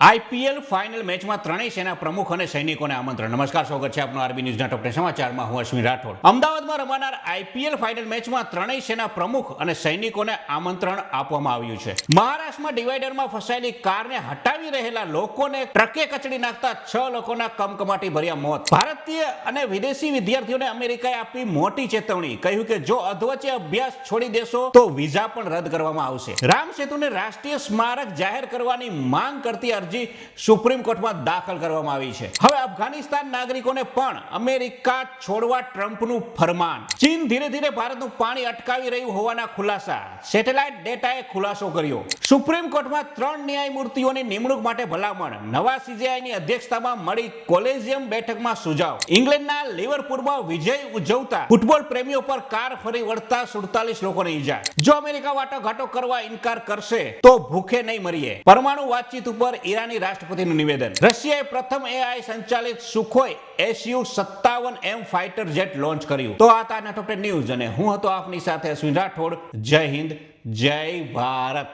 IPL final મેચમાં ત્રણેય સેના પ્રમુખ અને સૈનિકોને આમંત્રણ. નમસ્કાર, સ્વાગત છે આપનું આરબી ન્યૂઝના ટોપ 10 સમાચારમાં. હું અશ્વિન રાઠોડ. અમદાવાદમાં રમાનાર આઈપીએલ ફાઇનલ મેચમાં ત્રણેય સેના પ્રમુખ અને સૈનિકોને આમંત્રણ આપવામાં આવ્યું છે. મહારાષ્ટ્રમાં ડિવાઈડરમાં ફસાયેલી કારને હટાવી રહેલા લોકોને ટ્રકે કચડી નાખતા 6 લોકોના કમકમાટી ભર્યા મોત. ભારતીય અને વિદેશી વિદ્યાર્થીઓને અમેરિકાએ આપી મોટી ચેતવણી. કહ્યું કે જો અધવચ્ચે અભ્યાસ છોડી દેશો તો વિઝા પણ રદ કરવામાં આવશે. રામ સેતુને રાષ્ટ્રીય સ્મારક જાહેર કરવાની માંગ કરતી અરજી સુપ્રીમ કોર્ટમાં દાખલ કરવામાં આવી છે. હવે અફઘાનિસ્તાન નાગરિકોને પણ અમેરિકા છોડવા ટ્રમ્પનું ફરમાન. ચીન ધીરે ધીરે ભારતનું પાણી અટકાવી રહ્યું હોવાના ખુલાસા. સેટેલાઇટ ડેટાએ ખુલાસો કર્યો. સુપ્રીમ કોર્ટમાં 3 ન્યાયમૂર્તિઓની નિમણૂક માટે ભલામણ. નવા સીજેઆઈની અધ્યક્ષતામાં મળી કોલેજિયમ બેઠકમાં સુઝાવ. ઇંગ્લેન્ડના લિવરપુલમાં વિજય ઉજવતા ફૂટબોલ પ્રેમીઓ પર કાર ફરી વળતા 47 લોકોને ઈજા. જો અમેરિકા વાટાઘાટો કરવા ઇનકાર કરશે તો ભૂખે નહીં મરીએ. પરમાણુ વાતચીત ઉપર ઈરાની રાષ્ટ્રપતિનું નિવેદન. રશિયાએ પ્રથમ એઆઈ સંચાલિત Sukhoi Su-57M fighter jet launch કર્યું. તો આ તાના ટોપ 10 ન્યૂઝ અને હું હતો આપની સાથે અશ્વિન રાઠોડ. જય હિન્દ, જય ભારત.